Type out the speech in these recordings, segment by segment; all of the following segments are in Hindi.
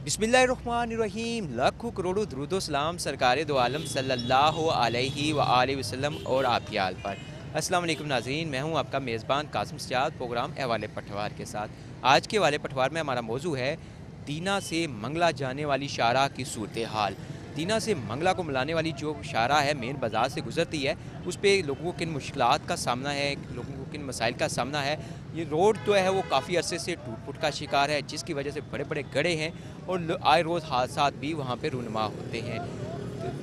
बिस्मिल्लाहिर्रहमानिर्रहीम। लाखों करोड़ों दुरूदो सलाम सरकार दो आलम सल्लल्लाहु अलैहि व आलिहि वसल्लम और आपकी आल पर। अस्सलाम वालेकुम नाज़रीन, मैं हूं आपका मेज़बान कासिम सजाद, प्रोग्राम हवाले पटवार के साथ। आज के हवाले पटवार में हमारा मौजू है दीना से मंगला जाने वाली शाहराह की सूरत हाल। दीना से मंगला को मिलाने वाली जो शाहराह है मेन बाज़ार से गुजरती है, उस पर लोगों को किन मुश्किलात का सामना है, लोगों को किन मसाइल का सामना है। ये रोड तो है वो काफ़ी अरसे से टूट फूट का शिकार है, जिसकी वजह से बड़े बड़े गड्ढे हैं और आए रोज़ हादसात भी वहाँ पे रूनुमा होते हैं।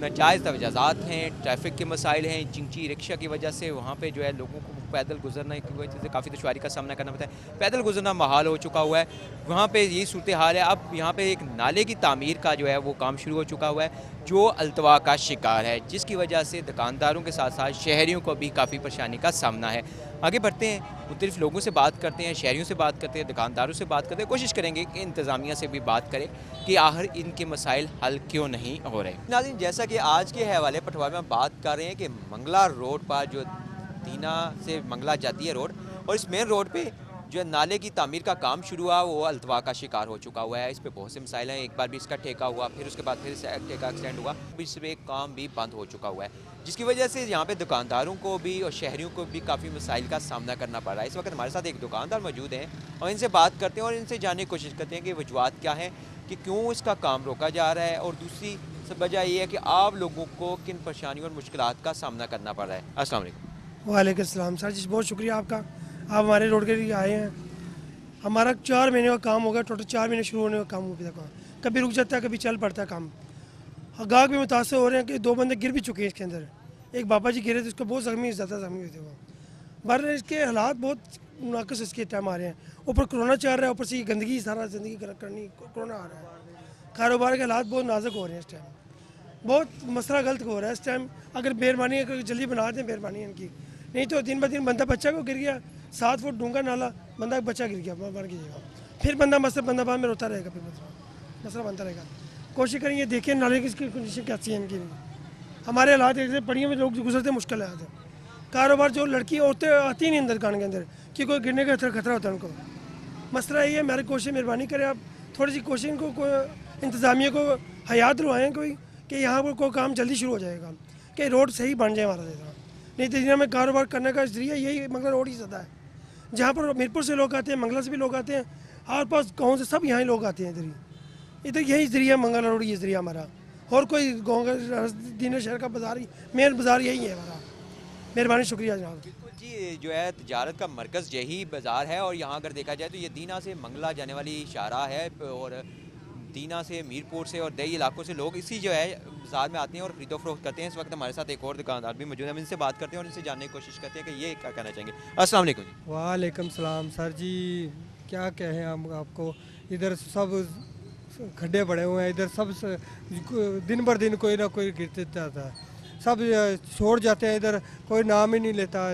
नाजायज़ तवज़ात हैं, ट्रैफिक के मसाइल हैं, चिंची रिक्शा की वजह से वहाँ पे जो है लोगों को पैदल गुजरने की वजह से काफ़ी दुश्वारी का सामना करना पड़ता है। पैदल गुजरना महाल हो चुका हुआ है, वहाँ पे यही सूरत हाल है। अब यहाँ पे एक नाले की तामीर का जो है वो काम शुरू हो चुका हुआ है, जो अल्तवा का शिकार है, जिसकी वजह से दुकानदारों के साथ साथ शहरियों को भी काफ़ी परेशानी का सामना है। आगे बढ़ते हैं, मुख्तलिफ लोगों से बात करते हैं, शहरियों से बात करते हैं, दुकानदारों से बात करते हैं, कोशिश करेंगे कि इंतज़ामिया से भी बात करें कि आखिर इनके मसाइल हल क्यों नहीं हो रहे। नाज़रीन, जैसा कि आज के हवाले पटवार में हम बात कर रहे हैं कि मंगला रोड पर जो दीना से मंगला जाती है रोड, और इस मेन रोड पे जो है नाले की तामीर का काम शुरू हुआ वो अल्तवा का शिकार हो चुका हुआ है। इस पे बहुत से मसाइल हैं, एक बार भी इसका ठेका हुआ, फिर उसके बाद फिर ठेका एक्सटेंड हुआ, इस पे काम भी बंद हो चुका हुआ है, जिसकी वजह से यहाँ पे दुकानदारों को भी और शहरियों को भी काफ़ी मसाइल का सामना करना पड़ रहा है। इस वक्त हमारे साथ एक दुकानदार मौजूद हैं और इनसे बात करते हैं और इनसे जानने की कोशिश करते हैं कि वजूहत क्या है कि क्यों इसका काम रोका जा रहा है, और दूसरी सब वजह ये है कि आप लोगों को किन परेशानियों और मुश्किलात का सामना करना पड़ रहा है। अस्सलाम वालेकुम। वालेकुम सलाम सर जी, बहुत शुक्रिया आपका, आप हमारे रोड के लिए आए हैं। हमारा 4 महीने का काम हो गया, टोटल 4 महीने शुरू होने का काम अभी तक, कभी रुक जाता है कभी चल पड़ता है काम। गाहक भी मुतासर हो रहे हैं कि 2 बंदे गिर भी चुके हैं इसके अंदर। एक बाबा जी गिरे थे, उसको बहुत ज़्यादा ज़ख्मी हुए थे वो। पर इसके हालात बहुत नाकस इसके टाइम आ रहे हैं, ऊपर कोरोना चल रहा है, ऊपर से गंदगी सारा ज़िंदगी करनी, कोरोना आ रहा है, कारोबार के हालात बहुत नाजुक हो रहे हैं इस टाइम, बहुत मसला गलत हो रहा है इस टाइम। अगर मेहरबानी अगर जल्दी बना दें, मेहरबानी इनकी, नहीं तो दिन ब दिन बंदा बच्चा को गिर गया, 7 फुट डूंगा नाला, बंदा बच्चा गिर गया मर गया, फिर बंदा बाद में रोता रहेगा, फिर मसला बनता रहेगा। कोशिश करेंगे, देखिए नाले की कंडीशन कैसी है इनकी। हमारे हालात ऐसे पड़ियों में लोग गुजरते मुश्किल है। कारोबार जो लड़की औरतें आती नहीं अंदर दुकान के अंदर कि कोई गिरने का खतरा होता है उनको। मसला ये है, मेरी कोशिश मेहरबानी करें आप, थोड़ी सी कोशिश इनको इंतज़ामिया को हयात दिलवाएँ कोई, कि यहाँ पर कोई काम जल्दी शुरू हो जाएगा, कि रोड सही बन जाए हमारा जैसा। नहीं तो दुनिया में कारोबार करने का जरिया यही मंगला रोड ही ज़्यादा है, जहाँ पर मीरपुर से लोग आते हैं, मंगला से भी लोग आते हैं, आस पास गाँव से सब यहाँ लोग आते हैं इधर यही जरिया मंगला रोड, ये जरिया हमारा, और कोई गाँव का दीना शहर का बाजार ही, मेन बाजार यही है हमारा। मेहरबानी, शुक्रिया जनाब। बिल्कुल जी, जो है तजारत का मरकज़ यही बाज़ार है, और यहाँ अगर देखा जाए तो ये दीना से मंगला जाने वाली शाहराह है, और दीना से मीरपुर से और दही इलाकों से लोग इसी जो है बाज़ार में आते हैं और खरीदो फरोख्त करते हैं। इस वक्त हमारे साथ एक और दुकानदार भी मौजूद है, हम इनसे बात करते हैं और इनसे जानने की कोशिश करते हैं कि ये क्या कहना चाहेंगे। अस्सलाम वालेकुम जी। वालेकुम सलाम सर जी, क्या कहें हम आपको, इधर सब खड्डे पड़े हुए हैं, इधर सब दिन भर दिन कोई ना कोई गिरते जाता है, सब छोड़ जाते हैं, इधर कोई नाम ही नहीं लेता।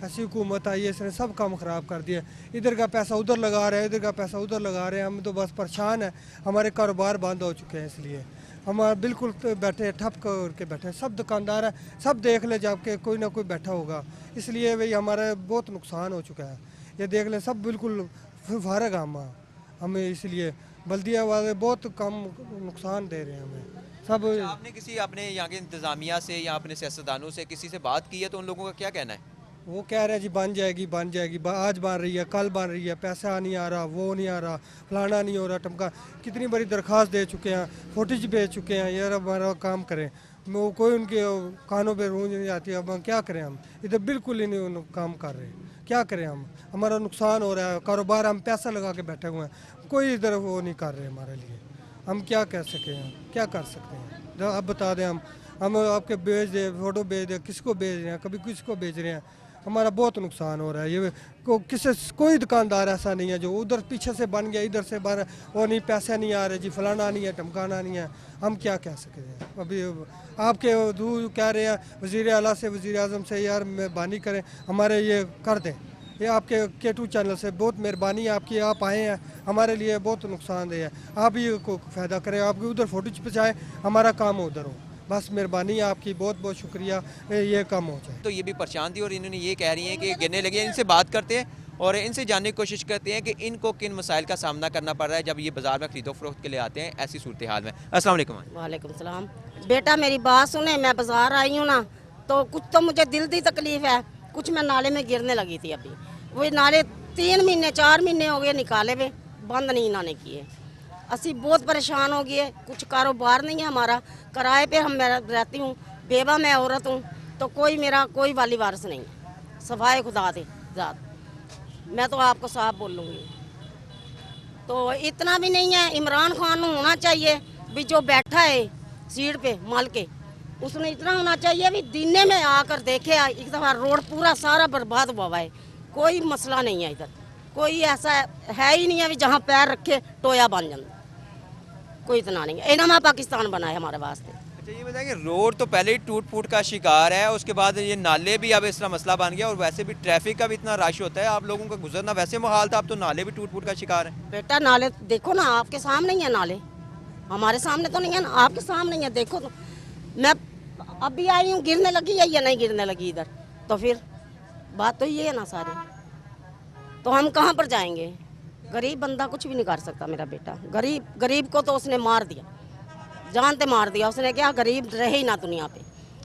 ऐसी हुकूमत आई है, इसने सब काम ख़राब कर दिया, इधर का पैसा उधर लगा रहे हैं, इधर का पैसा उधर लगा रहे हैं। हम तो बस परेशान हैं, हमारे कारोबार बंद हो चुके हैं, इसलिए हम बिल्कुल बैठे ठप करके बैठे हैं। सब दुकानदार हैं, सब देख ले जाके कोई ना कोई बैठा होगा, इसलिए भाई हमारा बहुत नुकसान हो चुका है। ये देख लें, सब बिल्कुल फारग हमें, इसलिए बल्दिया वाले बहुत कम नुकसान दे रहे हैं हमें सब। आपने किसी अपने यहाँ के इंतज़ामिया से या अपने सियासतदानों से किसी से बात की है तो उन लोगों का क्या कहना है? वो कह रहे हैं जी बन जाएगी आज बन रही है, कल बन रही है, पैसा नहीं आ रहा, वो नहीं आ रहा, फलाना नहीं हो रहा, टमका। कितनी बड़ी दरख्वास्त दे चुके हैं, फुटेज भेज चुके हैं, यार हमारा काम करें, वो कोई उनके कानों पे रूंज नहीं आती। अब क्या करें, हम इधर बिल्कुल ही नहीं काम कर रहे, क्या करें हम, हमारा नुकसान हो रहा है, कारोबार हम पैसा लगा के बैठे हुए हैं, कोई इधर वो नहीं कर रहे हमारे लिए, हम क्या कह सकें, हम क्या कर सकते हैं, अब बता दें। हम आपके भेज दें, फ़ोटो भेज दें, किसको भेज रहे हैं, कभी किसको भेज रहे हैं, हमारा बहुत नुकसान हो रहा है। ये कोई दुकानदार ऐसा नहीं है जो उधर पीछे से बन गया, इधर से बन, वो नहीं, पैसे नहीं आ रहे जी, फलाना नहीं है, टमकाना नहीं है, हम क्या कह सकते हैं। अभी आपके दूर कह रहे हैं वज़ीर आला से, वज़ीर आज़म से, यार मेहरबानी करें हमारे ये कर दें, ये आपके K2 चैनल से बहुत मेहरबानी आपकी, आप आए हैं, हमारे लिए बहुत नुकसानदेह है, आप ही को फ़ायदा करें, आपके उधर फ़ोटो पहुँचाएँ, हमारा काम उधर हो, बस मेहरबानी आपकी, बहुत बहुत शुक्रिया, ये कम हो जाए। तो ये भी परेशान थी और इन्होंने ये कह रही हैं कि गिरने लगे, इनसे बात करते हैं और इनसे जानने की कोशिश करते हैं कि इनको किन मसाइल का सामना करना पड़ रहा है जब ये बाज़ार में खरीदो फरोख्त के लिए आते हैं ऐसी सूरत हाल में। अस्सलाम वालेकुम। वालेकुम सलाम। बेटा मेरी बात सुने, मैं बाजार आई हूँ ना, तो कुछ तो मुझे दिल की तकलीफ है, कुछ मैं नाले में गिरने लगी थी। अभी वो नाले 3 महीने 4 महीने हो गए निकाले हुए, बंद नहीं इन्होंने किए। असी बहुत परेशान हो गए, कुछ कारोबार नहीं है हमारा, किराए पे हम मैं रहती हूँ, बेवा मैं औरत हूँ, तो कोई मेरा कोई वाली वारस नहीं है, सफाई खुदा दे ज़ात। मैं तो आपको साफ बोलूँगी, तो इतना भी नहीं है। इमरान खान होना चाहिए भी, जो बैठा है सीट पे माल के, उसने इतना होना चाहिए भी दिने में आकर देखे एक दफ़ा रोड पूरा सारा बर्बाद हुआ है, कोई मसला नहीं है इधर, कोई ऐसा है ही नहीं है भी जहाँ पैर रखे टोया बन जाता, कोई इतना नहीं है। इनामा पाकिस्तान बना है हमारे वास्ते। अच्छा ये बताएं कि रोड तो पहले ही टूट फूट का शिकार है, उसके बाद ये नाले भी अब इस तरह मसला बन गया और वैसे भी ट्रैफिक का भी इतना रश होता है, आप लोगों का गुजरना वैसे मुहाल था, अब तो नाले भी टूट फूट का शिकार है। बेटा नाले देखो ना, आपके सामने ही है नाले, हमारे सामने तो नहीं है ना, आपके सामने ही है। देखो तो मैं अभी आई हूँ, गिरने लगी है या नहीं गिरने लगी इधर, तो फिर बात तो ये है ना सारी, तो हम कहाँ पर जाएंगे। गरीब बंदा कुछ भी नहीं कर सकता। मेरा बेटा गरीब को तो उसने मार दिया, जानते मार दिया उसने, क्या गरीब रहे ही ना दुनिया पे।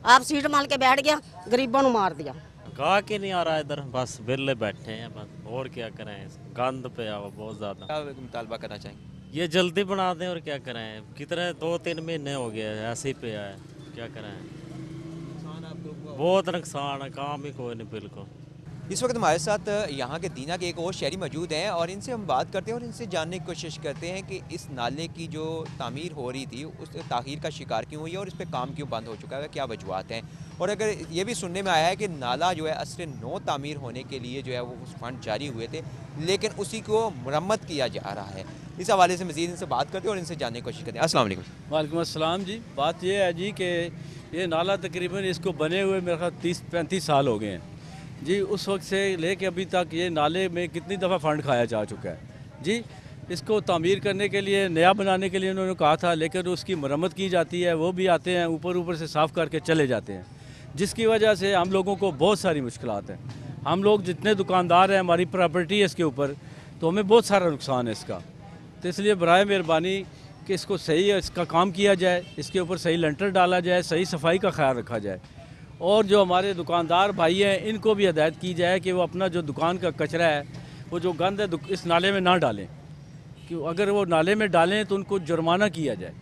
आप सीट माल के बैठ गया, गरीबों को मार दिया। गा के नहीं आ रहा इधर, बस बिरले बैठे हैं बस, और क्या करें, गंद पे आओ बहुत ज़्यादा। क्या मुतालबा करना चाहेंगे? ये जल्दी बना दें और क्या करें, कितने 2-3 महीने हो गए ऐसे ही पे आए, क्या करें, बहुत नुकसान है, काम ही कोई नहीं बिल्कुल। इस वक्त हमारे साथ यहाँ के दीना के एक और शहरी मौजूद हैं और इनसे हम बात करते हैं और इनसे जानने की कोशिश करते हैं कि इस नाले की जो तामीर हो रही थी उस ताख़ीर का शिकार क्यों हुई है और इस पर काम क्यों बंद हो चुका है, क्या वजूहत हैं। और अगर ये भी सुनने में आया है कि नाला जो है असर नौ तामीर होने के लिए जो है वो फंड जारी हुए थे, लेकिन उसी को मुरम्मत किया जा रहा है। इस हवाले से मज़ीद इनसे बात करते हैं और इनसे जानने की कोशिश करते हैं। अस्सलाम वालेकुम। वालेकुम अस्सलाम जी। बात ये है जी कि ये नाला तकरीबन इसको बने हुए मेरे ख्याल 30-35 साल हो गए हैं जी। उस वक्त से लेके अभी तक ये नाले में कितनी दफ़ा फ़ंड खाया जा चुका है जी। इसको तामीर करने के लिए, नया बनाने के लिए उन्होंने कहा था, लेकिन उसकी मरम्मत की जाती है, वो भी आते हैं ऊपर से साफ़ करके चले जाते हैं, जिसकी वजह से हम लोगों को बहुत सारी मुश्किलात हैं। हम लोग जितने दुकानदार हैं, हमारी प्रॉपर्टी है इसके ऊपर, तो हमें बहुत सारा नुकसान है इसका। तो इसलिए बराए मेहरबानी कि इसको सही इसका काम किया जाए, इसके ऊपर सही लेंटर डाला जाए, सही सफाई का ख्याल रखा जाए, और जो हमारे दुकानदार भाई हैं इनको भी हिदायत की जाए कि वो अपना जो दुकान का कचरा है, वो जो गंद है, इस नाले में ना डालें, कि अगर वो नाले में डालें तो उनको जुर्माना किया जाए,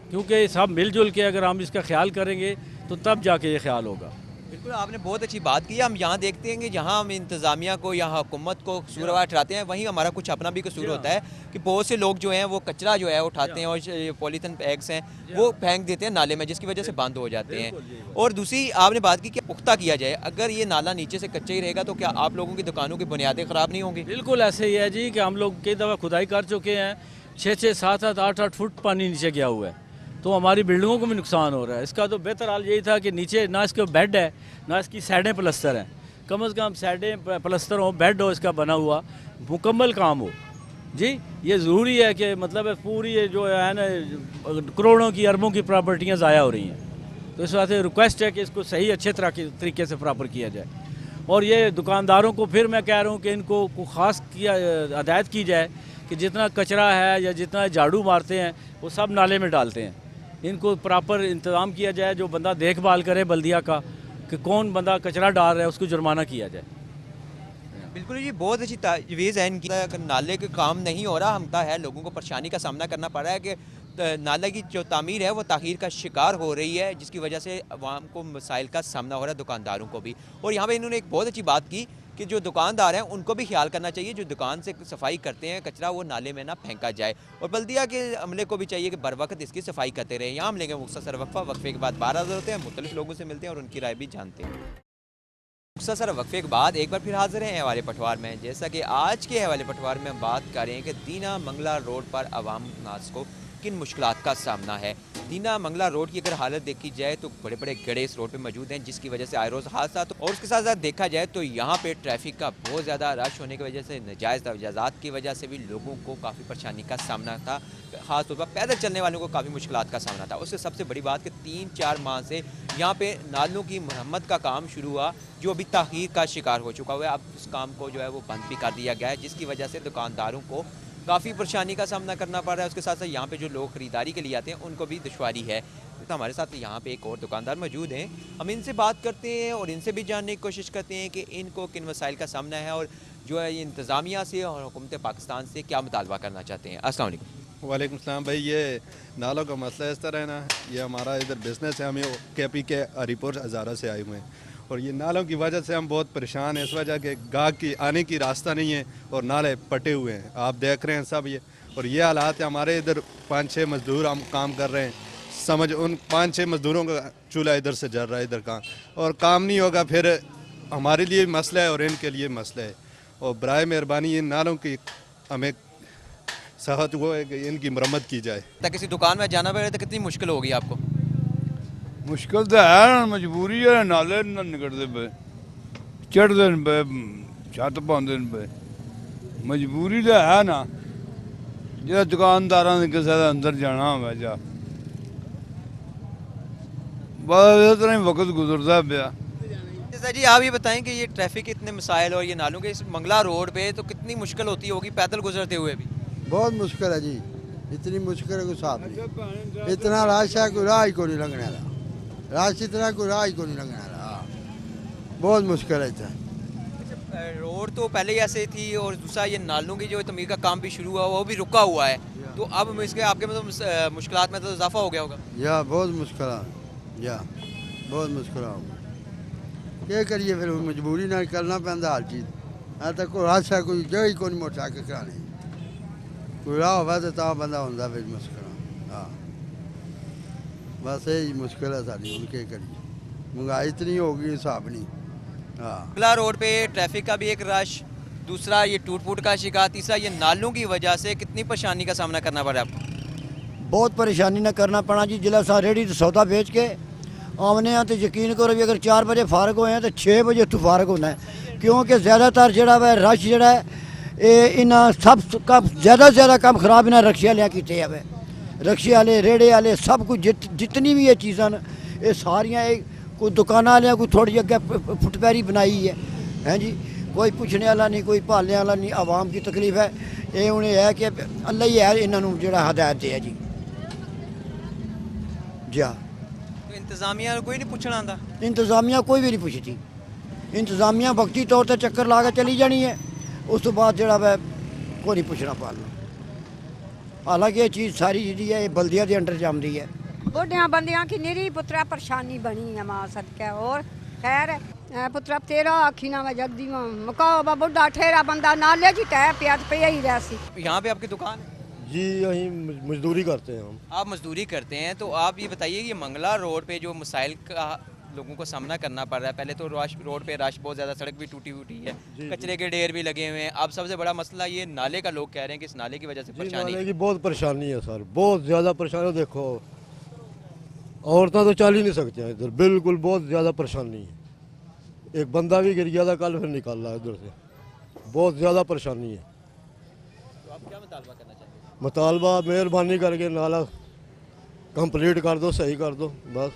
क्योंकि सब मिलजुल के अगर हम इसका ख्याल करेंगे तो तब जाके ये ख्याल होगा। बिल्कुल, आपने बहुत अच्छी बात की है। हम यहाँ देखते हैं कि जहाँ हम इंतज़ामिया को या हुकूमत को कसूरवार ठहराते हैं, वहीं हमारा कुछ अपना भी कसूर होता है कि बहुत से लोग जो हैं वो कचरा जो है उठाते हैं और पॉलीथीन बैग्स हैं वो फेंक देते हैं नाले में, जिसकी वजह से बंद हो जाते हैं। और दूसरी आपने बात की कि पुख्ता किया जाए, अगर ये नाला नीचे से कच्चा ही रहेगा तो क्या आप लोगों की दुकानों की बुनियादें ख़राब नहीं होंगी? बिल्कुल ऐसे ही है जी कि हम लोग कई दफ़ा खुदाई कर चुके हैं, 6-6, 7-7, 8-8 फुट पानी नीचे गया हुआ है, तो हमारी बिल्डिंगों को भी नुकसान हो रहा है। इसका तो बेहतर हाल यही था कि नीचे ना इसके बेड है, ना इसकी साइडें प्लस्तर हैं, कम से कम साइडें प्लस्तर हो, बेड हो इसका बना हुआ, मुकम्मल काम हो जी। ये ज़रूरी है कि मतलब पूरी ये जो है ना करोड़ों की अरबों की प्रॉपर्टियाँ ज़ाया हो रही हैं, तो इस वास्ते रिक्वेस्ट है कि इसको सही अच्छे तरह के तरीके से प्रॉपर किया जाए। और ये दुकानदारों को फिर मैं कह रहा हूँ कि इनको ख़ास किया हदायत की जाए कि जितना कचरा है या जितना झाड़ू मारते हैं वो सब नाले में डालते हैं, इनको प्रॉपर इंतज़ाम किया जाए, जो बंदा देखभाल करे बल्दिया का कि कौन बंदा कचरा डाल रहा है उसको जुर्माना किया जाए। बिल्कुल, ये बहुत अच्छी तजवीज़ है इनकी। अगर नाले के काम नहीं हो रहा, हमता है लोगों को परेशानी का सामना करना पड़ रहा है कि नाले की जो तामीर है वो ताख़ीर का शिकार हो रही है, जिसकी वजह से अवाम को मसाइल का सामना हो रहा है, दुकानदारों को भी। और यहाँ पे इन्होंने एक बहुत अच्छी बात की कि जो दुकानदार हैं उनको भी ख्याल करना चाहिए, जो दुकान से सफाई करते हैं कचरा वो नाले में ना फेंका जाए, और बल्दिया के अमले को भी चाहिए कि बर वक्त इसकी सफाई करते रहें। यहाँ हम लेंगे मुख्तसर वक्फे के बाद 12 होते हैं, मुख्तलिफ लोगों से मिलते हैं और उनकी राय भी जानते हैं। मुख्तसर वक्फे के बाद एक बार फिर हाजिर हैं हवाले पटवार में। जैसा कि आज के हवाले पटवार में हम बात कर रहे हैं कि दीना मंगला रोड पर आवाम नास को किन मुश्किलात का सामना है। दीना मंगला रोड की अगर हालत देखी जाए तो बड़े बड़े गड्ढे इस रोड पे मौजूद हैं, जिसकी वजह से आए रोज़ हादसा, और उसके साथ साथ देखा जाए तो यहाँ पे ट्रैफिक का बहुत ज़्यादा रश होने की वजह से, नजायज़ तवजाज़ात की वजह से भी लोगों को काफ़ी परेशानी का सामना था। ख़ास तौर पर पैदल चलने वालों को काफ़ी मुश्किलात का सामना था। उससे सबसे बड़ी बात कि 3-4 माह से यहाँ पे नालों की मरम्मत का काम शुरू हुआ जो अभी ताख़ीर का शिकार हो चुका हुआ है। अब उस काम को जो है वो बंद भी कर दिया गया है, जिसकी वजह से दुकानदारों को काफ़ी परेशानी का सामना करना पड़ रहा है। उसके साथ साथ यहाँ पे जो लोग ख़रीदारी के लिए आते हैं उनको भी दुश्वारी है। तो हमारे साथ यहाँ पे एक और दुकानदार मौजूद हैं, हम इनसे बात करते हैं और इनसे भी जानने की कोशिश करते हैं कि इनको किन मसाइल का सामना है और जो है ये इंतज़ामिया से और हुकूमत पाकिस्तान से क्या मुतालबा करना चाहते हैं। अस्सलाम वालेकुम। वालेकुम सलाम भाई। ये नालों का मसला इस तरह है ना, ये हमारा इधर बिज़नेस है, हमें KP के हरीपुर हज़ारा से आए हुए हैं और ये नालों की वजह से हम बहुत परेशान हैं। इस वजह के गाहक की आने की रास्ता नहीं है और नाले पटे हुए हैं, आप देख रहे हैं सब ये। और ये हालात है, हमारे इधर 5-6 मज़दूर हम काम कर रहे हैं, समझ उन 5-6 मज़दूरों का चूल्हा इधर से जल रहा है, इधर काम और काम नहीं होगा, फिर हमारे लिए मसला है और इनके लिए मसला है। और बराए मेहरबानी इन नालों की हमें सख्त वो है कि इनकी मरम्मत की जाए। तक किसी दुकान में जाना पड़े तो कितनी मुश्किल होगी आपको? मुश्किल तो है ना, मजबूरी है, नाले ना निकलते पे, चढ़ते पे, छत पाते पे, मजबूरी तो है ना। जो दुकानदार ने किसी के अंदर जाना हो जा बस इस तरह ही वक्त गुजरता पाया। जैसा जी आप ये बताएं कि ये ट्रैफिक के इतने मसाइल और ये नालों के इस मंगला रोड पे तो कितनी मुश्किल होती होगी पैदल गुजरते हुए भी? बहुत मुश्किल है जी, इतनी मुश्किल है कोई साहब नहीं। इतना रश है कोई राह ही को नहीं लगने रहा, रश इतना कोई राह ही को नहीं लगने रहा, बहुत मुश्किल है इतना। रोड तो पहले ही ऐसे थी और दूसरा ये नालों की जो तमीर का काम भी शुरू हुआ वो भी रुका हुआ है, तो अब इसके आपके मतलब मुश्किलात में तो इजाफा हो गया होगा? या बहुत मुश्किल है, या बहुत मुश्किल है। क्या करिए फिर मजबूरी ना करना पैंदा हर चीज़। हाँ तो कोई रश है, कोई जगह ही कोई मोटरसाइकिल कराने, कोई राह होगा तो बंदा होंगे फिर मुश्किल। हाँ बस यही मुश्किल है सारी, उनके करिए महंगाई इतनी होगी हिसाब नहीं। हाँ मंगला रोड पे ट्रैफिक का भी एक रश, दूसरा ये टूट फूट का शिकार, तीसरा ये नालों की वजह से कितनी परेशानी का सामना करना पड़ा आपको? बहुत परेशानी न करना पड़ा जी। जिला सा रेडी तो सौदा बेच के आमने हैं तो यकीन करो भी अगर 4 बजे फारग होए हैं तो 6 बजे तू फारग होना है, क्योंकि ज़्यादातर जड़ा वह रश जड़ा है ये इन्हें सब का ज़्यादा काम खराब इन्हें रक्शे वाले किए है। रक्शे वाले, रेड़े वाले, सब कुछ जितनी भी ये चीज़ां ये सारियाँ कोई दुकान वाले कोई थोड़ी अगे फुटपैरी बनाई है जी, कोई पूछने वाला नहीं, कोई भालने वाला नहीं। आवाम की तकलीफ है, ये उन्हें है कि अल्लाह ही है इन्होंने जो हदायत है जी। जा तो इंतजामिया कोई नहीं पूछना आंदा? इंतजामिया कोई भी नहीं पूछती, इंतजामिया वक्ती तौर पर चक्कर ला के चली जानी है, उस तो बाद जो वह कोई नहीं पूछना पालना। हालांकि ये चीज़ सारी जी है ये बल्दिया के अंडर जामदी है। बुढ़िया बंदियां की निरी पुत्रा परेशानी बनी है मां सदके। और खैर पुत्रा तेरा आखी ना मैं जगदी मकाओ बा बुढ़ा ठेरा बंदा नाले जी टै प्याज पे ही रहसी। यहाँ पे आपकी दुकान है? जी यहीं मजदूरी करते हैं हम। आप मजदूरी करते हैं, तो आप ये बताइए ये मंगला रोड पे जो मसाइल का लोगों को सामना करना पड़ रहा है, पहले तो रोड पे रश बहुत ज़्यादा, सड़क भी टूटी फूटी है, कचरे के ढेर भी लगे हुए हैं, अब सबसे बड़ा मसला ये नाले का, लोग कह रहे हैं कि इस नाले की वजह से परेशानी। नाले की बहुत परेशानी है सर, बहुत ज़्यादा परेशानी। देखो औरतें तो चल ही नहीं सकती हैं इधर, बिल्कुल बहुत ज़्यादा परेशानी है। एक बंदा भी गिर गया था कल, फिर निकाल रहा है इधर से, बहुत ज़्यादा परेशानी है। तो आप क्या मुतालबा करना चाहते हैं? मुतालबा मेहरबानी करके नाला कंप्लीट कर दो, सही कर दो, बस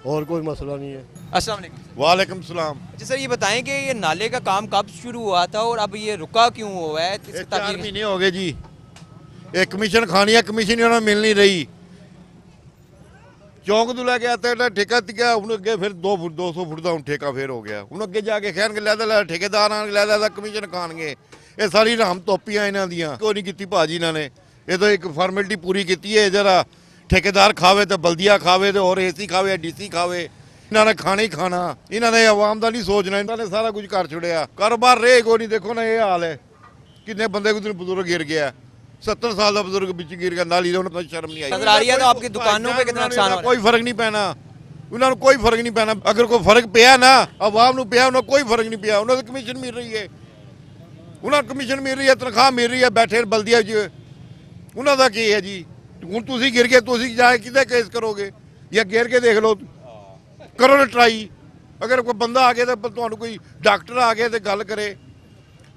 और कोई मसला नहीं है। अस्सलाम वालेकुम। वालेकुम सलाम। जी सर ये बताएं कि ये नाले का काम कब शुरू हुआ था और अब ये रुका क्यों हुआ है? 4 महीने हो गए जी, एक कमीशन खानी है, कमीशन उन्हें मिल नहीं रही। चौंक तो लैके आते हैं ठेका दिया, हूँ अगे फिर 200 फुट का हूँ ठेका फिर हो गया। हूँ अगे जाके कहन लै ठेकेदार आन लै कमीशन खाणगे। ये सारी राम तोपियां इन्हों दियां कोई नहीं की भाजी इन्होंने, ये तो एक फॉर्मेलिटी पूरी की है। जरा ठेकेदार खावे तो बल्दिया खावे तो और AC खावे DC खावे, इन्होंने खाना ही खाना, इन्होंने आवाम का नहीं सोचना, इन्होंने सारा कुछ कर छुड़िया। कारोबार रहे कोई नहीं। देखो ना ये हाल है, कितने बंदे को बुजुर्ग गिर गया, 70 साल का बुजुर्ग बिच गिर गया नाली, उन्हें शर्म नहीं आई। नजर आ रही है तो आपकी दुकानों पे कितना नुकसान हो रहा है? कोई फर्क नहीं पैना, उन्होंने कोई फर्क नहीं पैना। अगर कोई फर्क पिया ना आवाम को पिया, उन्हें कोई फर्क नहीं पिया। उन्हें कमीशन मिल रही है, उन्हें कमीशन मिल रही है, तनख्वाह मिल रही है, बैठे बल्दिया च उन्होंने की है जी। हूँ तुम गिर गए, तुम जाए कि केस करोगे या गिर के देख लो, करो ना ट्राई। अगर कोई बंदा आ गया तो तुहानू कोई डॉक्टर आ गया तो गल करे,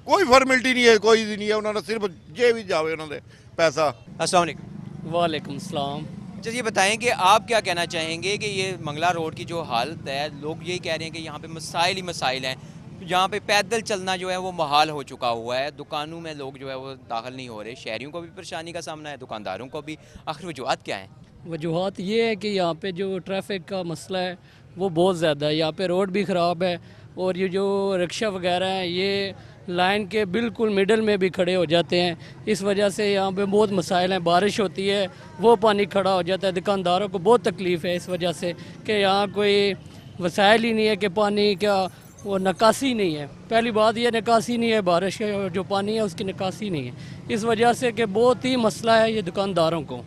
कोई फॉर्मेलिटी नहीं है, कोई नहीं है। उन्होंने सिर्फ जे भी जावे उन्होंने पैसा। अस्सलाम वालेकुम। वालेकुम सलाम। अच्छा ये बताएं कि आप क्या कहना चाहेंगे कि ये मंगला रोड की जो हालत है, लोग यही कह रहे हैं कि यहाँ पे मसाइल ही मसाइल हैं, यहाँ पे पैदल चलना जो है वो महाल हो चुका हुआ है, दुकानों में लोग जो है वो दाखिल नहीं हो रहे, शहरियों को भी परेशानी का सामना है, दुकानदारों को भी। आखिर वजूहत क्या है? वजूहत ये है कि यहाँ पे जो ट्रैफिक का मसला है वो बहुत ज़्यादा है, यहाँ पे रोड भी ख़राब है और ये जो रिक्शा वगैरह हैं ये लाइन के बिल्कुल मिडल में भी खड़े हो जाते हैं। इस वजह से यहाँ पे बहुत मसाइल हैं, बारिश होती है वो पानी खड़ा हो जाता है, दुकानदारों को बहुत तकलीफ़ है इस वजह से कि यहाँ कोई वसाइल ही नहीं है कि पानी का वो निकासी नहीं है। पहली बात ये निकासी नहीं है, बारिश का जो पानी है उसकी निकासी नहीं है, इस वजह से कि बहुत ही मसला है ये दुकानदारों को।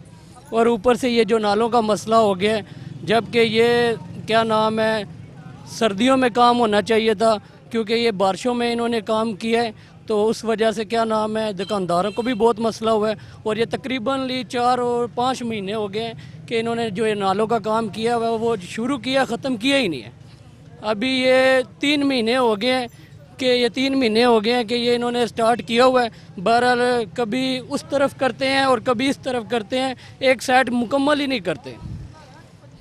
और ऊपर से ये जो नालों का मसला हो गया है, जबकि ये क्या नाम है सर्दियों में काम होना चाहिए था, क्योंकि ये बारिशों में इन्होंने काम किया है, तो उस वजह से क्या नाम है दुकानदारों को भी बहुत मसला हुआ है। और ये तकरीबन 4 और 5 महीने हो गए हैं कि इन्होंने जो ये नालों का काम किया हुआ वो शुरू किया, ख़त्म किया ही नहीं है। अभी ये 3 महीने हो गए हैं कि ये इन्होंने स्टार्ट किया हुआ है। बहरहाल कभी उस तरफ करते हैं और कभी इस तरफ करते हैं, एक साइड मुकम्मल ही नहीं करते।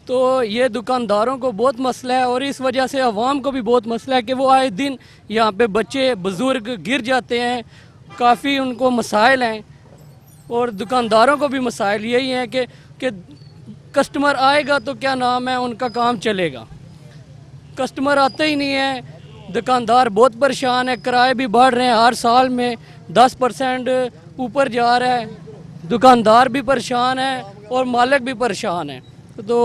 तो ये दुकानदारों को बहुत मसला है और इस वजह से आवाम को भी बहुत मसला है कि वो आए दिन यहाँ पे बच्चे बुज़ुर्ग गिर जाते हैं, काफ़ी उनको मसाइल हैं। और दुकानदारों को भी मसाइल यही हैं कि कस्टमर आएगा तो क्या नाम है उनका काम चलेगा, कस्टमर आते ही नहीं है, दुकानदार बहुत परेशान है, किराए भी बढ़ रहे हैं, हर साल में 10% ऊपर जा रहा है, दुकानदार भी परेशान है और मालिक भी परेशान है। तो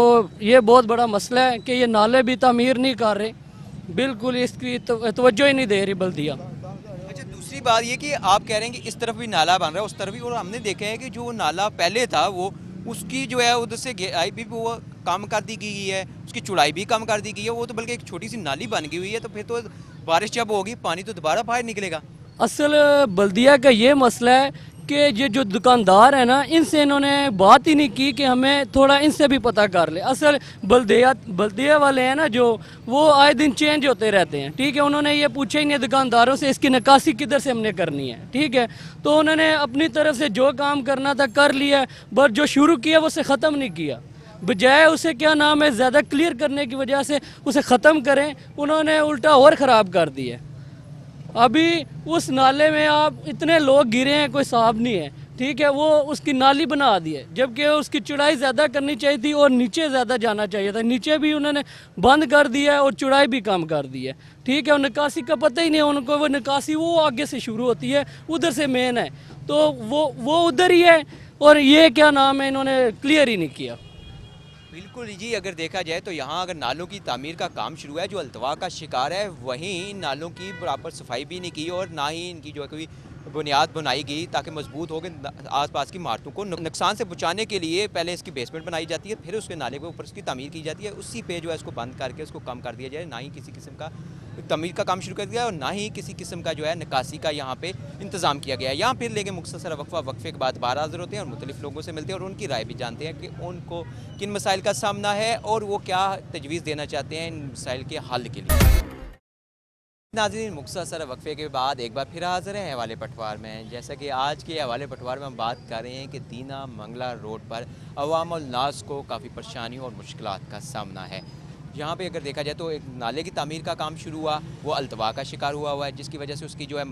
ये बहुत बड़ा मसला है कि ये नाले भी तामीर नहीं कर रहे, बिल्कुल इसकी तवज्जो ही नहीं दे रही बल्दिया। अच्छा दूसरी बात ये कि आप कह रहे हैं कि इस तरफ भी नाला बन रहा है उस तरफ भी, और हमने देखा है कि जो नाला पहले था वो उसकी जो है उधर से गहराई भी वो कम कर दी गई है, उसकी चौड़ाई भी कम कर दी गई है, वो तो बल्कि एक छोटी सी नाली बन गई हुई है, तो फिर तो बारिश जब होगी पानी तो दोबारा बाहर निकलेगा। असल बल्दिया का ये मसला है कि ये जो दुकानदार है ना, इनसे इन्होंने बात ही नहीं की कि हमें थोड़ा इनसे भी पता कर ले। असल बल्दिया वाले हैं ना जो, वो आए दिन चेंज होते रहते हैं, ठीक है। उन्होंने ये पूछा ही नहीं दुकानदारों से इसकी निकासी किधर से हमने करनी है, ठीक है। तो उन्होंने अपनी तरफ से जो काम करना था कर लिया, बट जो शुरू किया वो उसे ख़त्म नहीं किया। बजाय उसे क्या नाम है ज़्यादा क्लियर करने की वजह से उसे ख़त्म करें, उन्होंने उल्टा और ख़राब कर दिया। अभी उस नाले में आप इतने लोग गिरे हैं कोई हिसाब नहीं है, ठीक है। वो उसकी नाली बना दी है, जबकि उसकी चौड़ाई ज़्यादा करनी चाहिए थी और नीचे ज़्यादा जाना चाहिए था, नीचे भी उन्होंने बंद कर दिया है और चौड़ाई भी कम कर दी है, ठीक है। और निकासी का पता ही नहीं उनको, वो निकासी वो आगे से शुरू होती है, उधर से मेन है, तो वो उधर ही है और ये क्या नाम है इन्होंने क्लियर ही नहीं किया। बिल्कुल जी, अगर देखा जाए तो यहाँ अगर नालों की तामीर का काम शुरू है जो अल्तवा का शिकार है, वहीं इन नालों की बराबर सफाई भी नहीं की और ना ही इनकी जो है कोई बुनियाद बनाई गई ताकि मजबूत हो गए। आसपास की इमारतों को नुकसान से बचाने के लिए पहले इसकी बेसमेंट बनाई जाती है, फिर उसके नाले के ऊपर उसकी तामीर की जाती है, उसी पे जो है इसको बंद करके उसको कम कर दिया जाए। ना ही किसी किस्म का तमीर का काम शुरू कर दिया और ना ही किसी किस्म का जो है निकासी का यहाँ पे इंतज़ाम किया गया है। यहाँ फिर लेके मुख्तसर वक्फे के बाद बाहर हाजिर होते हैं और मुख्तलिफ लोगों से मिलते हैं और उनकी राय भी जानते हैं कि उनको किन मसाइल का सामना है और वो क्या तजवीज़ देना चाहते हैं इन मसाइल के हल के लिए। नाज़रीन, मुख्तसर वक्फे के बाद एक बार फिर हाजिर हैं हवाले पटवार में। जैसा कि आज के हवाले पटवार में हम बात कर रहे हैं कि दीना मंगला रोड पर अवाम और नास को काफ़ी परेशानियों और मुश्किलात का सामना है। यहाँ पे अगर देखा जाए तो एक नाले की तामीर का काम शुरू हुआ, वो अल्तवा का शिकार हुआ है, जिसकी वजह से उसकी जो है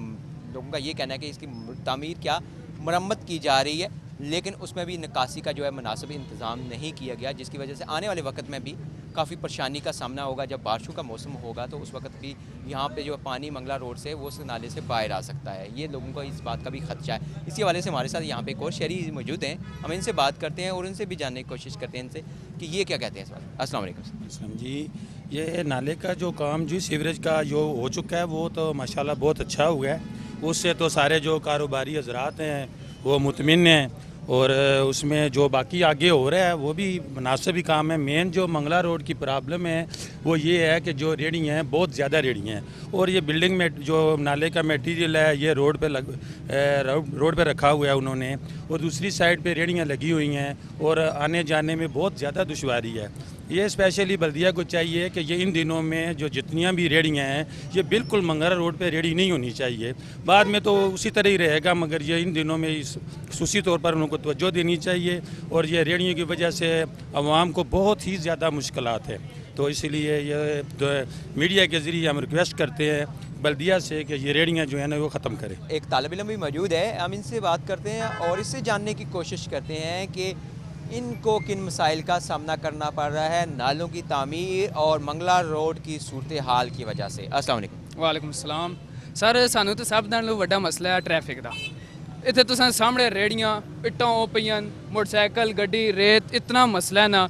लोगों का ये कहना है कि इसकी तामीर क्या मरम्मत की जा रही है, लेकिन उसमें भी निकासी का जो है मुनासिब इंतज़ाम नहीं किया गया, जिसकी वजह से आने वाले वक्त में भी काफ़ी परेशानी का सामना होगा। जब बारिशों का मौसम होगा तो उस वक्त भी यहाँ पे जो पानी मंगला रोड से वो उस नाले से बाहर आ सकता है। ये लोगों को इस बात का भी खदशा है। इसी हवाले से हमारे साथ यहाँ पे एक और शहरी मौजूद हैं, हम इनसे बात करते हैं और उनसे भी जानने की कोशिश करते हैं इनसे कि ये क्या कहते हैं इस बात। अस्सलाम वालेकुम जी। ये नाले का जो काम जो सीवरेज का जो हो चुका है वो तो माशाल्लाह बहुत अच्छा हुआ है, उससे तो सारे जो कारोबारी हजरात हैं वो मुतमिन हैं और उसमें जो बाकी आगे हो रहा है वो भी मुनासिब ही काम है। मेन जो मंगला रोड की प्रॉब्लम है वो ये है कि जो रेड़ी हैं बहुत ज़्यादा रेड़ी हैं और ये बिल्डिंग में जो नाले का मटेरियल है ये रोड पे रखा हुआ है उन्होंने, और दूसरी साइड पे रेड़ियाँ लगी हुई हैं और आने जाने में बहुत ज़्यादा दुश्वारी है। ये स्पेशली बल्दिया को चाहिए कि ये इन दिनों में जो जितनियाँ भी रेहड़ियाँ हैं ये बिल्कुल मंगरा रोड पे रेहड़ी नहीं होनी चाहिए। बाद में तो उसी तरह ही रहेगा, मगर ये इन दिनों में खसूसी तौर पर उनको तवज्जो देनी चाहिए। और ये रेहड़ियों की वजह से आवाम को बहुत ही ज़्यादा मुश्किलात है। तो इसलिए ये मीडिया के ज़रिए हम रिक्वेस्ट करते हैं बल्दिया से कि ये रेहड़ियाँ जो है ना वो ख़त्म करें। एक तालिब इल्म भी मौजूद है, हम इनसे बात करते हैं और इससे जानने की कोशिश करते हैं कि इनको किन मसाइल का सामना करना पड़ रहा है नालों की तामीर और मंगला रोड की सूरत हाल की वजह से। अस्सलाम वालेकुम। वालेकुम सलाम सर, सानू तो सब नालों वड्डा मसला है ट्रैफिक का। इत्थे तुसां सामने रेहड़ियाँ इट्टां ओ पईयां, मोटरसाइकिल गड्डी रेत, इतना मसला है ना।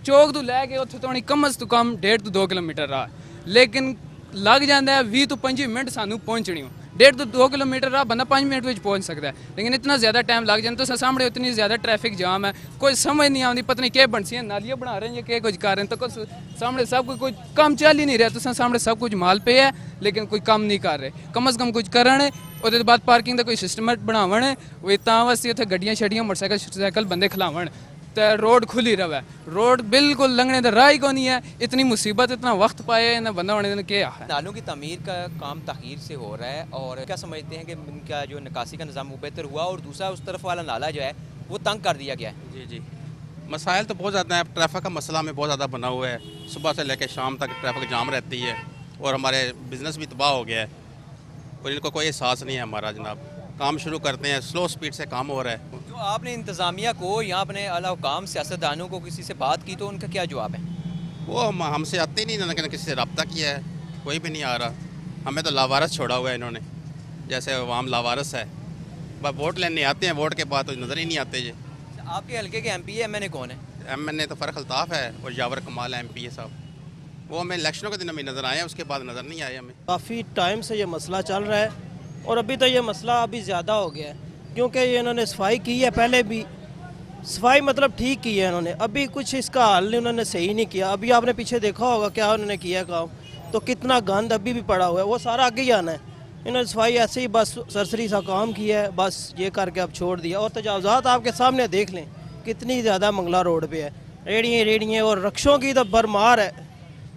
चौक तो लैके उत्थे तो कम अज़ कम 1.5 to 2 किलोमीटर राह, लेकिन लग जाता है 20 to 25 मिनट सानू पहुँचनी हो। 1.5 to 2 किलोमीटर राह बंदा 5 मिनट में पहुँच सकता है, लेकिन इतना ज़्यादा टाइम लग जाता है। तो सामने इतनी ज़्यादा ट्रैफिक जाम है, कोई समझ नहीं आती, पता नहीं क्या बनसी नालियाँ बना रहे हैं या क्या कुछ कर रहे हैं। तो कुछ सामने सब कोई काम चल ही नहीं रहा। तो सामने सब कुछ माल पे है लेकिन कोई काम नहीं कर रहे। कम अज़ कम कुछ करन, उसके बाद पार्किंग का कोई सिस्टम बनावन, वो तां वास्ते उत्थे गड्डियां शड्डियां मोटरसाइकिल बंदे खिलावन तो रोड खुली रवे। रोड बिल्कुल लंघने का राह ही को नहीं है। इतनी मुसीबत, इतना वक्त पाए ना बंदा होने क्या है। नालों की तमीर का काम ताख़ीर से हो रहा है और क्या समझते हैं कि इनका जो निकासी का निज़ाम बेहतर हुआ और दूसरा उस तरफ वाला नाला जो है वो तंग कर दिया गया है। जी जी, मसाइल तो बहुत ज़्यादा है। ट्रैफिक का मसला में बहुत ज़्यादा बना हुआ है। सुबह से लेकर शाम तक ट्रैफिक जाम रहती है और हमारे बिज़नेस भी तबाह हो गया है और इनको कोई एहसास नहीं है हमारा। जनाब काम शुरू करते हैं, स्लो स्पीड से काम हो रहा है। जो आपने इंतज़ामिया को या अपने आला हुकाम सियासतदानों को किसी से बात की तो उनका क्या जवाब है? वो हमसे आते ही नहीं, ना किसी से रब्ता किया है, कोई भी नहीं आ रहा। हमें तो लावारस छोड़ा हुआ है इन्होंने, जैसे अवाम लावारस है। बस वोट लेने आते हैं, वोट के बाद तो नज़र ही नहीं आते। ये आपके हल्के के MP MNA कौन है? MNA तो फ़र्क अल्ताफ़ है और यावर कमाल है MP साहब। वो हमें इलेक्शनों के दिन हमें नज़र आए हैं, उसके बाद नज़र नहीं आए हमें। काफ़ी टाइम से ये मसला चल रहा है और अभी तो ये मसला अभी ज़्यादा हो गया है क्योंकि ये इन्होंने सफाई की है। पहले भी सफाई मतलब ठीक की है इन्होंने, अभी कुछ इसका हल उन्होंने सही नहीं किया। अभी आपने पीछे देखा होगा क्या उन्होंने किया काम, तो कितना गंद अभी भी पड़ा हुआ है, वो सारा आगे ही आना है। इन्होंने सफाई ऐसे ही बस सरसरी सा काम किया है, बस ये करके अब छोड़ दिया। और तजावज़ात आपके सामने देख लें कितनी ज़्यादा मंगला रोड पे है। रेड़ियाँ और रक्षों की तो भरमार है,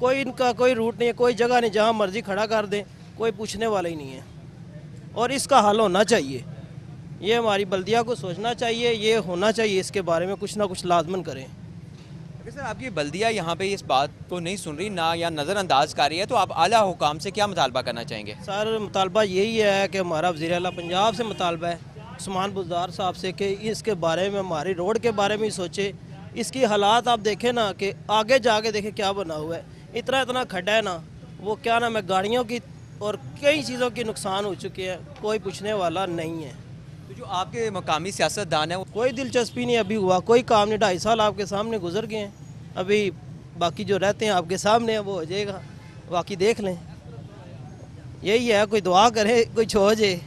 कोई इनका कोई रूट नहीं है, कोई जगह नहीं, जहाँ मर्जी खड़ा कर दें, कोई पूछने वाला ही नहीं है। और इसका हल होना चाहिए, ये हमारी बल्दिया को सोचना चाहिए, ये होना चाहिए, इसके बारे में कुछ ना कुछ लाजमन करें। अगर सर आपकी बल्दिया यहाँ पे इस बात को नहीं सुन रही ना या नज़रअंदाज कर रही है तो आप आला हुकाम से क्या मुतालबा करना चाहेंगे? सर मुतालबा यही है कि हमारा वज़ीर आला पंजाब से मुतालबा है उस्मान बुज़दार साहब से कि इसके बारे में, हमारी रोड के बारे में ही सोचे। इसकी हालात आप देखें ना कि आगे जाके देखें क्या बना हुआ है, इतना खड्डा है ना, वो क्या नाम है, गाड़ियों की और कई चीज़ों की नुकसान हो चुके हैं, कोई पूछने वाला नहीं है। तो जो आपके मकामी सियासतदान है कोई दिलचस्पी नहीं अभी हुआ, कोई काम नहीं। 2.5 साल आपके सामने गुजर गए हैं, अभी बाकी जो रहते हैं आपके सामने है वो हो जाएगा, बाकी देख लें। यही है, कोई दुआ करे कुछ हो जाए,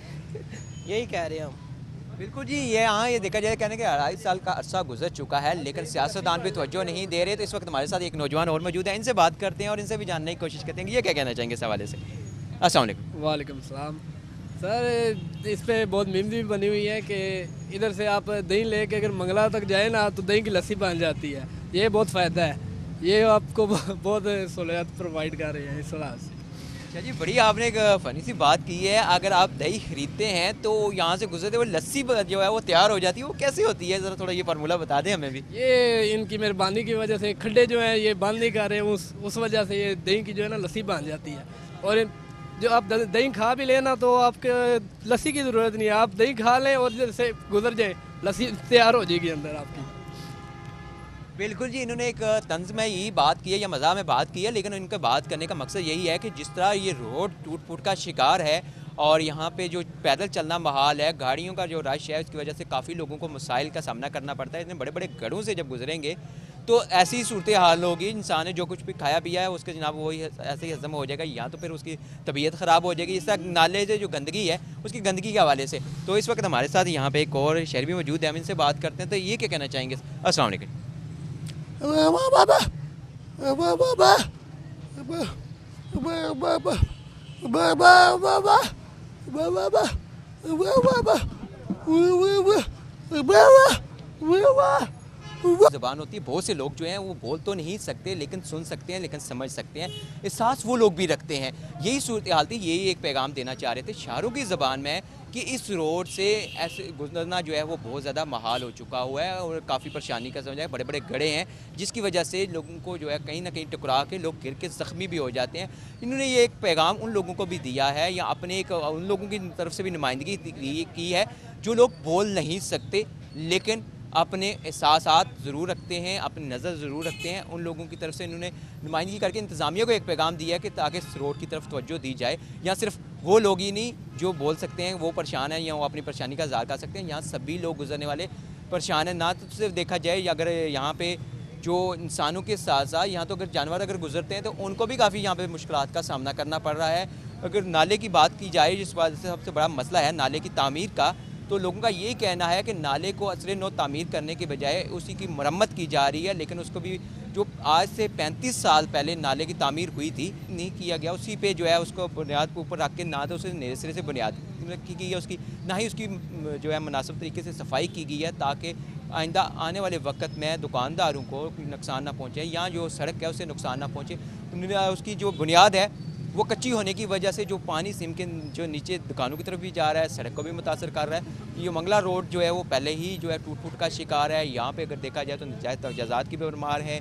यही कह रहे हैं हम। बिल्कुल जी, ये हाँ ये देखा जाए कहने के 2.5 साल का अरसा गुजर चुका है लेकिन सियासतदान भी तवज्जो नहीं दे रहे। तो इस वक्त हमारे साथ एक नौजवान और मौजूद है, इनसे बात करते हैं और इनसे भी जानने की कोशिश करते हैं कि ये क्या कहना चाहेंगे इस हवाले से। अस्सलाम वालेकुम। वालेकुम सलाम सर, इस पे बहुत मीम भी बनी हुई है कि इधर से आप दही लेके अगर मंगला तक जाए ना तो दही की लस्सी बन जाती है। ये बहुत फ़ायदा है, ये आपको बहुत सहूलियत प्रोवाइड कर रहे हैं इस वजह से। अच्छा जी, बड़ी आपने एक फ़नी सी बात की है, अगर आप दही खरीदते हैं तो यहाँ से गुजरते हुए लस्सी जो है वो तैयार हो जाती है, वो कैसे होती है? ज़रा थोड़ा ये फार्मूला बता दें हमें भी। ये इनकी मेहरबानी की वजह से खड्डे जो हैं ये बंद नहीं कर रहे हैं, उस वजह से ये दही की जो है ना लस्सी बन जाती है। और जो आप दही खा भी लेना तो आपके लस्सी की ज़रूरत नहीं है, आप दही खा लें और जैसे गुजर जाए लस्सी तैयार हो जाएगी अंदर आपकी। बिल्कुल जी, इन्होंने एक तंज में यही बात की है या मज़ाक में बात की है, लेकिन इनका बात करने का मकसद यही है कि जिस तरह ये रोड टूट फूट का शिकार है और यहाँ पे जो पैदल चलना महाल है, गाड़ियों का जो रश है उसकी वजह से काफ़ी लोगों को मसाइल का सामना करना पड़ता है। इतने बड़े बड़े गढ़ों से जब गुजरेंगे तो ऐसी ही सूरत हाल होगी, इंसान ने जो कुछ भी खाया पिया है उसके जनाब वही ऐसे ही हजम हो जाएगा या तो फिर उसकी तबीयत ख़राब हो जाएगी। इस तरह नाले से जो गंदगी है उसकी गंदगी के हवाले से। तो इस वक्त हमारे साथ यहाँ पे एक और शहर भी मौजूद है, हम इनसे बात करते हैं। तो ये क्या कहना चाहेंगे? अस्सलाम वालेकुम। ज़बान होती है। बहुत से लोग जो हैं वो बोल तो नहीं सकते लेकिन सुन सकते हैं, लेकिन समझ सकते हैं। एहसास वो लोग भी रखते हैं। यही सूरत हाल थी, यही एक पैगाम देना चाह रहे थे शायरों की ज़बान में कि इस रोड से ऐसे गुजरना जो है वो बहुत ज़्यादा महाल हो चुका हुआ है और काफ़ी परेशानी का समझा है। बड़े बड़े गड्ढे हैं जिसकी वजह से लोगों को जो है कहीं ना कहीं टकरा के लोग गिर के ज़ख्मी भी हो जाते हैं। इन्होंने ये एक पैगाम उन लोगों को भी दिया है या अपने एक उन लोगों की तरफ से भी नुमाइंदगी की है जो लोग बोल नहीं सकते लेकिन अपने एहसासात ज़रूर रखते हैं, अपनी नज़र ज़रूर रखते हैं। उन लोगों की तरफ से इन्होंने नुमाइंदगी करके इंतज़ामिया को एक पैगाम दिया है कि ताकि इस रोड की तरफ तवज्जो दी जाए। यहाँ सिर्फ वो लोग ही नहीं जो बोल सकते हैं वो परेशान हैं या वो अपनी परेशानी का इज़हार कर सकते हैं, यहाँ सभी लोग गुजरने वाले परेशान हैं। ना तो सिर्फ देखा जाए अगर यहाँ पे जो इंसानों के साथ साथ यहाँ तो अगर जानवर अगर गुजरते हैं तो उनको भी काफ़ी यहाँ पे मुश्किलात का सामना करना पड़ रहा है। अगर नाले की बात की जाए जिस बात से सबसे बड़ा मसला है नाले की तामीर का, तो लोगों का ये कहना है कि नाले को असरे नो तामीर करने के बजाय उसी की मरम्मत की जा रही है, लेकिन उसको भी जो आज से 35 साल पहले नाले की तामीर हुई थी नहीं किया गया। उसी पे जो है उसको बुनियाद के ऊपर रख के ना तो उसे नए सिरे से बुनियाद की गई है उसकी, ना ही उसकी जो है मुनासिब तरीके से सफाई की गई है ताकि आइंदा आने वाले वक्त में दुकानदारों को नुकसान ना पहुँचे या जो सड़क है उसे नुकसान ना पहुँचे। उसकी जो बुनियाद है वो कच्ची होने की वजह से जो पानी सिम के जो नीचे दुकानों की तरफ भी जा रहा है, सड़क को भी मुतासर कर रहा है। ये मंगला रोड जो है वो पहले ही जो है टूट फूट का शिकार है। यहाँ पे अगर देखा जाए तो नजायज़ तजाज़ात की भी भरमार है,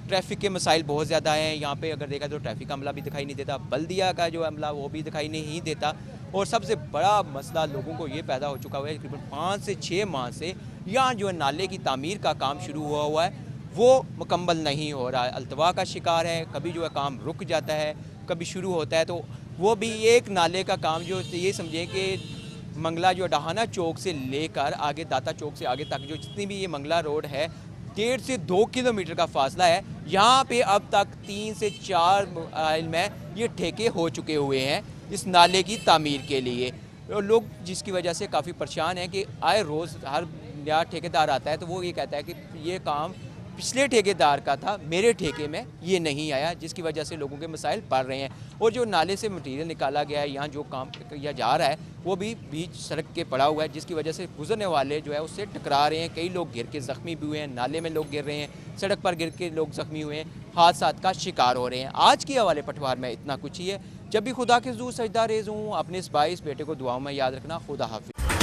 ट्रैफिक के मसाइल बहुत ज़्यादा हैं। यहाँ पे अगर देखा तो ट्रैफिक का अमला भी दिखाई नहीं देता, बल्दिया का जो अमला वो भी दिखाई नहीं देता। और सबसे बड़ा मसला लोगों को ये पैदा हो चुका हुआ है तकरीबन 5 से 6 माह से यहाँ जो है नाले की तामीर का काम शुरू हुआ है वो मुकम्मल नहीं हो रहा है, अल्तवा का शिकार है। कभी जो है काम रुक जाता है, कभी शुरू होता है। तो वो भी एक नाले का काम जो ये समझें कि मंगला जो डहाना चौक से लेकर आगे दाता चौक से आगे तक जो जितनी भी ये मंगला रोड है 1.5 से 2 किलोमीटर का फासला है। यहाँ पे अब तक 3 से 4 माइल में ये ठेके हो चुके हुए हैं इस नाले की तामीर के लिए। और लोग जिसकी वजह से काफ़ी परेशान हैं कि आए रोज़ हर नया ठेकेदार आता है तो वो ये कहता है कि ये काम पिछले ठेकेदार का था, मेरे ठेके में ये नहीं आया, जिसकी वजह से लोगों के मसाइल बढ़ रहे हैं। और जो नाले से मटीरियल निकाला गया है यहाँ जो काम किया जा रहा है वो भी बीच सड़क के पड़ा हुआ है, जिसकी वजह से गुजरने वाले जो है उससे टकरा रहे हैं। कई लोग गिर के ज़ख्मी भी हुए हैं, नाले में लोग गिर रहे हैं, सड़क पर गिर के लोग ज़ख्मी हुए हैं, हादसात का शिकार हो रहे हैं। आज के हवाले पटवार में इतना कुछ ही है। जब भी खुदा के ज़ू सजदा रेज़ हूँ, अपने इस 22 बेटे को दुआओं में याद रखना। खुदा हाफिज़।